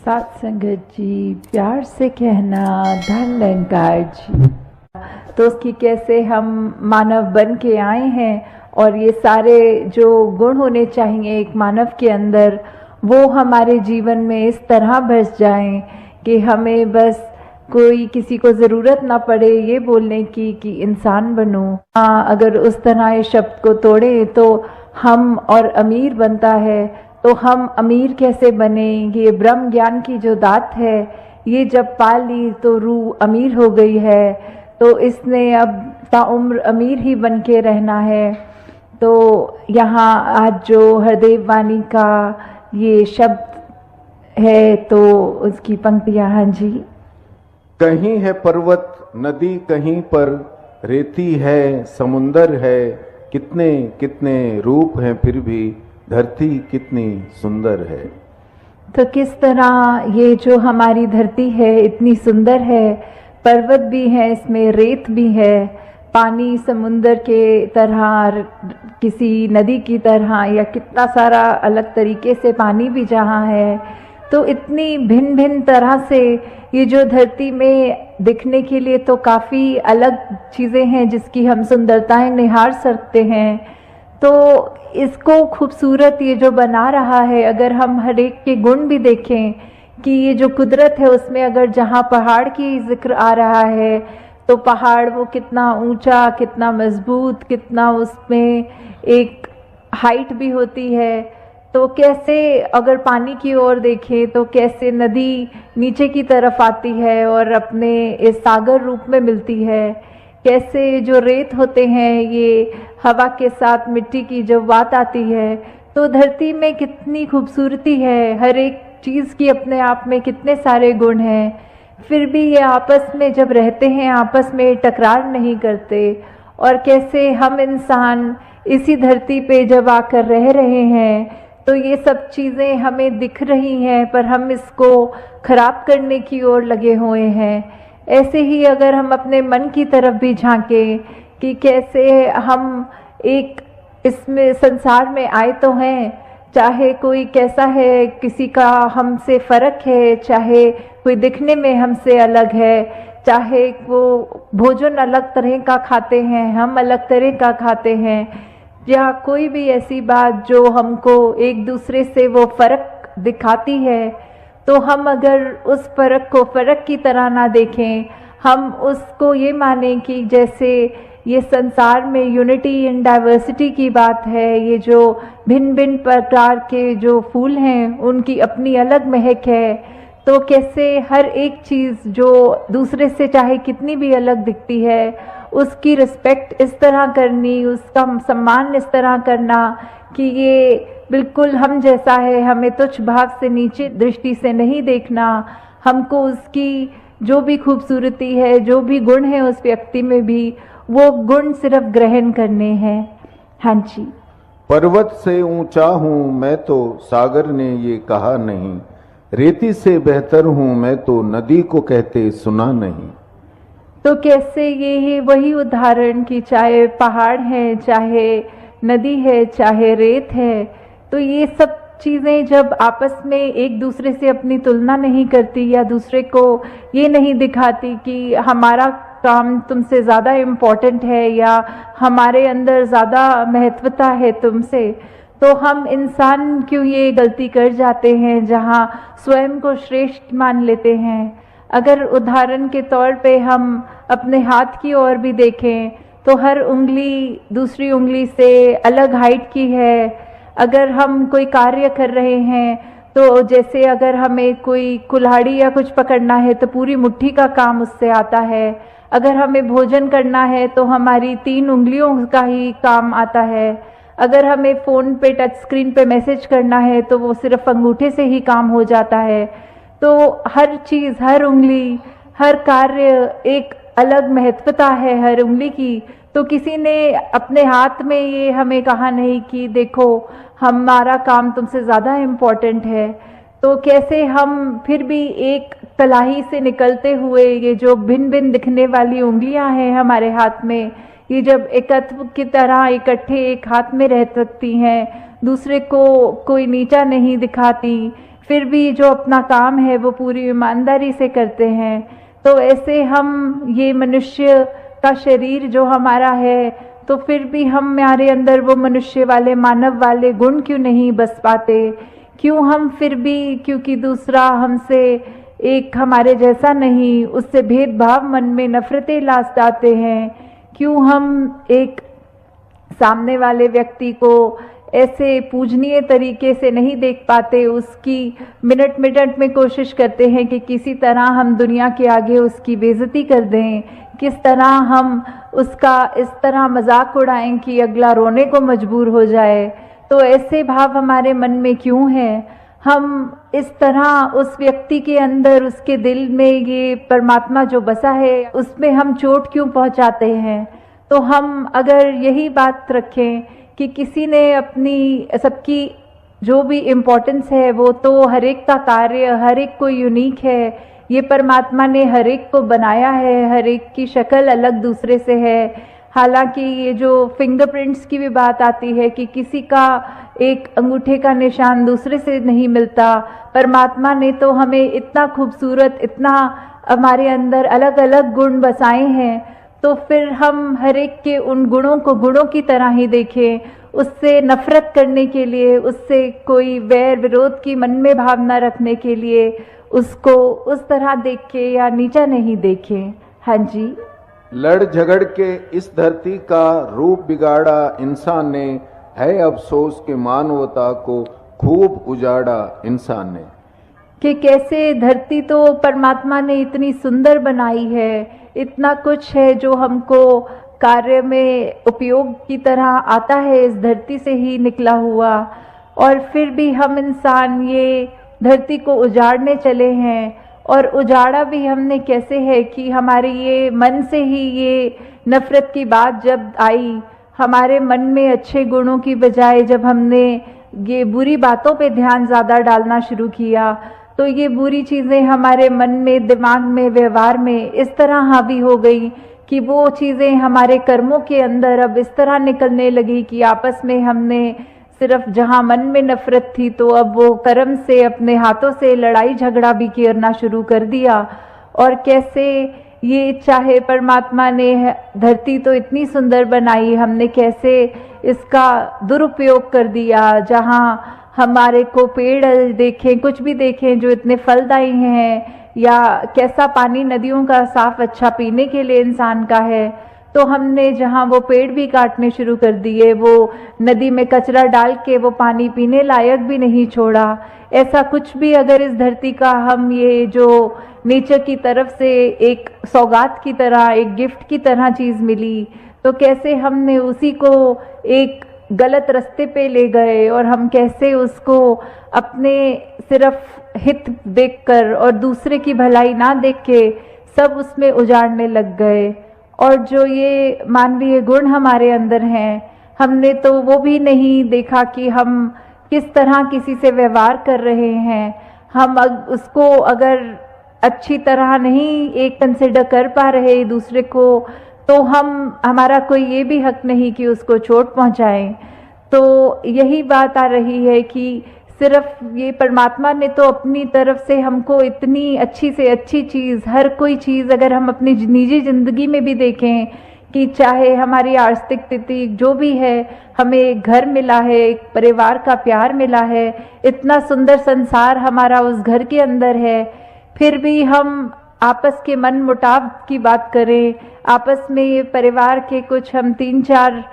सात संगत जी, प्यार से कहना धन अलंकार जी। तो उसकी कैसे हम मानव बन के आए हैं और ये सारे जो गुण होने चाहिए एक मानव के अंदर, वो हमारे जीवन में इस तरह बस जाएं कि हमें बस कोई किसी को ज़रूरत ना पड़े ये बोलने की कि इंसान बनो। हाँ, अगर उस तरह इस शब्द को तोड़े तो हम और अमीर बनता है। तो हम अमीर कैसे बने? ये ब्रह्म ज्ञान की जो दात है, ये जब पा ली तो रूह अमीर हो गई है। तो इसने अब ताउम्र अमीर ही बन के रहना है। तो यहाँ आज जो हरदेव वाणी का ये शब्द है तो उसकी पंक्तियाँ, हाँ जी। कहीं है पर्वत नदी, कहीं पर रेती है, समुंदर है, कितने कितने रूप हैं, फिर भी धरती कितनी सुंदर है। तो किस तरह ये जो हमारी धरती है इतनी सुंदर है, पर्वत भी है, इसमें रेत भी है, पानी समुंदर के तरह, किसी नदी की तरह, या कितना सारा अलग तरीके से पानी भी जहाँ है। तो इतनी भिन्न भिन्न तरह से ये जो धरती में दिखने के लिए तो काफ़ी अलग चीज़ें हैं जिसकी हम सुंदरताएं निहार सकते हैं। तो इसको खूबसूरत ये जो बना रहा है, अगर हम हर एक के गुण भी देखें कि ये जो कुदरत है उसमें अगर जहाँ पहाड़ की जिक्र आ रहा है तो पहाड़ वो कितना ऊंचा, कितना मजबूत, कितना उसमें एक हाइट भी होती है। तो कैसे अगर पानी की ओर देखें तो कैसे नदी नीचे की तरफ आती है और अपने इस सागर रूप में मिलती है। कैसे जो रेत होते हैं ये हवा के साथ मिट्टी की जब बात आती है तो धरती में कितनी खूबसूरती है, हर एक चीज़ की अपने आप में कितने सारे गुण हैं। फिर भी ये आपस में जब रहते हैं आपस में टकरार नहीं करते। और कैसे हम इंसान इसी धरती पे जब आकर रह रहे हैं तो ये सब चीज़ें हमें दिख रही हैं पर हम इसको खराब करने की ओर लगे हुए हैं। ऐसे ही अगर हम अपने मन की तरफ भी झांकें कि कैसे हम एक इसमें संसार में आए तो हैं, चाहे कोई कैसा है, किसी का हमसे फ़र्क है, चाहे कोई दिखने में हमसे अलग है, चाहे वो भोजन अलग तरह का खाते हैं, हम अलग तरह का खाते हैं, या कोई भी ऐसी बात जो हमको एक दूसरे से वो फ़र्क दिखाती है, तो हम अगर उस फ़र्क को फ़र्क की तरह ना देखें, हम उसको ये मानें कि जैसे ये संसार में यूनिटी इन डाइवर्सिटी की बात है। ये जो भिन्न भिन्न प्रकार के जो फूल हैं उनकी अपनी अलग महक है। तो कैसे हर एक चीज़ जो दूसरे से चाहे कितनी भी अलग दिखती है उसकी रिस्पेक्ट इस तरह करनी, उसका सम्मान इस तरह करना कि ये बिल्कुल हम जैसा है, हमें तुच्छ भाग से नीचे दृष्टि से नहीं देखना, हमको उसकी जो भी खूबसूरती है, जो भी गुण है उस व्यक्ति में भी, वो गुण सिर्फ ग्रहण करने हैं। हाँ जी। पर्वत से ऊंचा हूं मैं तो सागर ने ये कहा नहीं, रेती से बेहतर हूं मैं तो नदी को कहते सुना नहीं। तो कैसे ये है वही उदाहरण कि चाहे पहाड़ है, चाहे नदी है, चाहे रेत है, तो ये सब चीज़ें जब आपस में एक दूसरे से अपनी तुलना नहीं करती या दूसरे को ये नहीं दिखाती कि हमारा काम तुमसे ज़्यादा इम्पोर्टेंट है या हमारे अंदर ज़्यादा महत्वता है तुमसे, तो हम इंसान क्यों ये गलती कर जाते हैं जहाँ स्वयं को श्रेष्ठ मान लेते हैं। अगर उदाहरण के तौर पे हम अपने हाथ की ओर भी देखें तो हर उंगली दूसरी उंगली से अलग हाइट की है। अगर हम कोई कार्य कर रहे हैं तो जैसे अगर हमें कोई कुल्हाड़ी या कुछ पकड़ना है तो पूरी मुट्ठी का काम उससे आता है। अगर हमें भोजन करना है तो हमारी 3 उंगलियों का ही काम आता है। अगर हमें फ़ोन पे टच स्क्रीन पे मैसेज करना है तो वो सिर्फ अंगूठे से ही काम हो जाता है। तो हर चीज़, हर उंगली, हर कार्य एक अलग महत्वता है हर उंगली की। तो किसी ने अपने हाथ में ये हमें कहा नहीं कि देखो हमारा काम तुमसे ज़्यादा इम्पोर्टेंट है। तो कैसे हम फिर भी एक तलाही से निकलते हुए ये जो भिन्न भिन्न दिखने वाली उंगलियां हैं हमारे हाथ में, ये जब एकत्व की तरह इकट्ठे एक हाथ में रह सकती हैं, दूसरे को कोई नीचा नहीं दिखाती, फिर भी जो अपना काम है वो पूरी ईमानदारी से करते हैं। तो ऐसे हम ये मनुष्य का शरीर जो हमारा है, तो फिर भी हमारे अंदर वो मनुष्य वाले मानव वाले गुण क्यों नहीं बस पाते? क्यों हम फिर भी, क्योंकि दूसरा हमसे एक हमारे जैसा नहीं, उससे भेदभाव मन में नफरतें लाते हैं? क्यों हम एक सामने वाले व्यक्ति को ऐसे पूजनीय तरीके से नहीं देख पाते? उसकी मिनट मिनट में कोशिश करते हैं कि किसी तरह हम दुनिया के आगे उसकी बेइज्जती कर दें, किस तरह हम उसका इस तरह मजाक उड़ाएं कि अगला रोने को मजबूर हो जाए। तो ऐसे भाव हमारे मन में क्यों है? हम इस तरह उस व्यक्ति के अंदर, उसके दिल में ये परमात्मा जो बसा है, उसमें हम चोट क्यों पहुंचाते हैं? तो हम अगर यही बात रखें कि किसी ने अपनी, सबकी जो भी इम्पोर्टेंस है वो तो हर एक का कार्य, हर एक को यूनिक है। ये परमात्मा ने हर एक को बनाया है, हर एक की शक्ल अलग दूसरे से है। हालांकि ये जो फिंगरप्रिंट्स की भी बात आती है कि किसी का एक अंगूठे का निशान दूसरे से नहीं मिलता, परमात्मा ने तो हमें इतना खूबसूरत, इतना हमारे अंदर अलग अलग गुण बसाए हैं। तो फिर हम हर एक के उन गुणों को गुणों की तरह ही देखें, उससे नफरत करने के लिए, उससे कोई वैर विरोध की मन में भावना रखने के लिए उसको उस तरह देख के या नीचा नहीं देखें। हाँ जी। लड़ झगड़ के इस धरती का रूप बिगाड़ा इंसान ने, है अफसोस के मानवता को खूब उजाड़ा इंसान ने। कि कैसे धरती तो परमात्मा ने इतनी सुंदर बनाई है, इतना कुछ है जो हमको कार्य में उपयोग की तरह आता है, इस धरती से ही निकला हुआ, और फिर भी हम इंसान ये धरती को उजाड़ने चले हैं। और उजाड़ा भी हमने कैसे है कि हमारे ये मन से ही ये नफरत की बात जब आई, हमारे मन में अच्छे गुणों की बजाय जब हमने ये बुरी बातों पे ध्यान ज़्यादा डालना शुरू किया, तो ये बुरी चीज़ें हमारे मन में, दिमाग में, व्यवहार में इस तरह हावी हो गई कि वो चीज़ें हमारे कर्मों के अंदर अब इस तरह निकलने लगी कि आपस में हमने सिर्फ जहाँ मन में नफरत थी तो अब वो कर्म से, अपने हाथों से लड़ाई झगड़ा भी करना शुरू कर दिया। और कैसे ये, चाहे परमात्मा ने धरती तो इतनी सुंदर बनाई, हमने कैसे इसका दुरुपयोग कर दिया। जहाँ हमारे को पेड़ देखें, कुछ भी देखें जो इतने फलदायी हैं, या कैसा पानी नदियों का साफ अच्छा पीने के लिए इंसान का है, तो हमने जहाँ वो पेड़ भी काटने शुरू कर दिए, वो नदी में कचरा डाल के वो पानी पीने लायक भी नहीं छोड़ा। ऐसा कुछ भी अगर इस धरती का हम, ये जो नेचर की तरफ से एक सौगात की तरह, एक गिफ्ट की तरह चीज़ मिली, तो कैसे हमने उसी को एक गलत रास्ते पे ले गए, और हम कैसे उसको अपने सिर्फ हित देखकर और दूसरे की भलाई ना देख के सब उसमें उजाड़ने लग गए। और जो ये मानवीय गुण हमारे अंदर हैं, हमने तो वो भी नहीं देखा कि हम किस तरह किसी से व्यवहार कर रहे हैं। हम उसको अगर अच्छी तरह नहीं एक कंसिडर कर पा रहे दूसरे को, तो हमारा कोई ये भी हक नहीं कि उसको चोट पहुंचाएं। तो यही बात आ रही है कि सिर्फ ये परमात्मा ने तो अपनी तरफ से हमको इतनी अच्छी से अच्छी चीज़, हर कोई चीज़ अगर हम अपनी निजी ज़िंदगी में भी देखें कि चाहे हमारी आर्थिक स्थिति जो भी है, हमें एक घर मिला है, एक परिवार का प्यार मिला है, इतना सुंदर संसार हमारा उस घर के अंदर है, फिर भी हम आपस के मन मुटाव की बात करें, आपस में ये परिवार के कुछ हम 3-4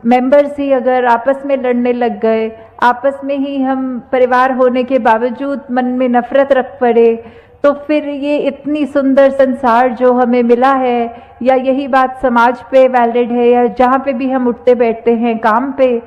मेंबर्स ही अगर आपस में लड़ने लग गए, आपस में ही हम परिवार होने के बावजूद मन में नफरत रख पड़े, तो फिर ये इतनी सुंदर संसार जो हमें मिला है, या यही बात समाज पे वैलिड है, या जहाँ पे भी हम उठते बैठते हैं काम पे,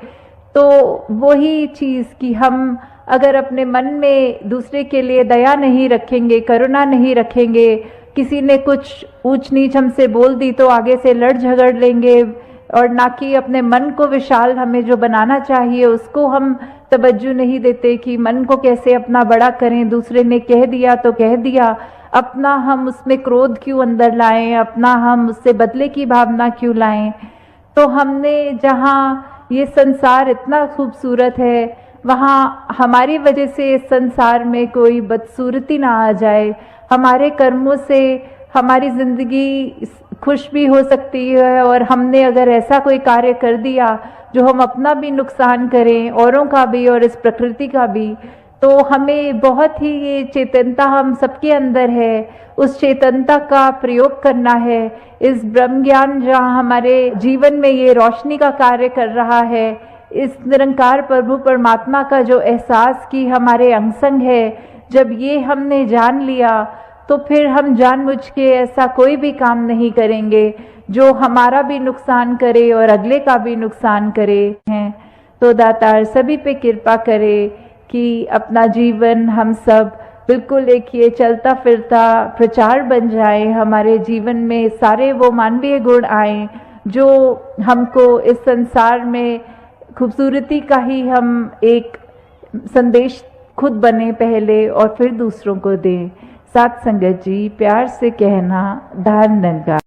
तो वही चीज़ कि हम अगर अपने मन में दूसरे के लिए दया नहीं रखेंगे, करुणा नहीं रखेंगे, किसी ने कुछ ऊंच नीच हमसे बोल दी तो आगे से लड़ झगड़ लेंगे, और ना कि अपने मन को विशाल हमें जो बनाना चाहिए उसको हम तवज्जो नहीं देते कि मन को कैसे अपना बड़ा करें। दूसरे ने कह दिया तो कह दिया, अपना हम उसमें क्रोध क्यों अंदर लाएं, अपना हम उससे बदले की भावना क्यों लाएं। तो हमने जहाँ ये संसार इतना खूबसूरत है, वहाँ हमारी वजह से इस संसार में कोई बदसूरती ना आ जाए। हमारे कर्मों से हमारी जिंदगी खुश भी हो सकती है, और हमने अगर ऐसा कोई कार्य कर दिया जो हम अपना भी नुकसान करें, औरों का भी और इस प्रकृति का भी, तो हमें बहुत ही ये चेतनता हम सबके अंदर है, उस चेतनता का प्रयोग करना है। इस ब्रह्म ज्ञान जहाँ हमारे जीवन में ये रोशनी का कार्य कर रहा है, इस निरंकार प्रभु परमात्मा का जो एहसास की हमारे अंग संग है, जब ये हमने जान लिया तो फिर हम जानबूझ के ऐसा कोई भी काम नहीं करेंगे जो हमारा भी नुकसान करे और अगले का भी नुकसान करे हैं। तो दातार सभी पे कृपा करे कि अपना जीवन हम सब बिल्कुल एक ये चलता फिरता प्रचार बन जाए, हमारे जीवन में सारे वो मानवीय गुण आए जो हमको इस संसार में खूबसूरती का ही हम एक संदेश खुद बने पहले और फिर दूसरों को दें। साथ संगत जी प्यार से कहना, धन नंगा।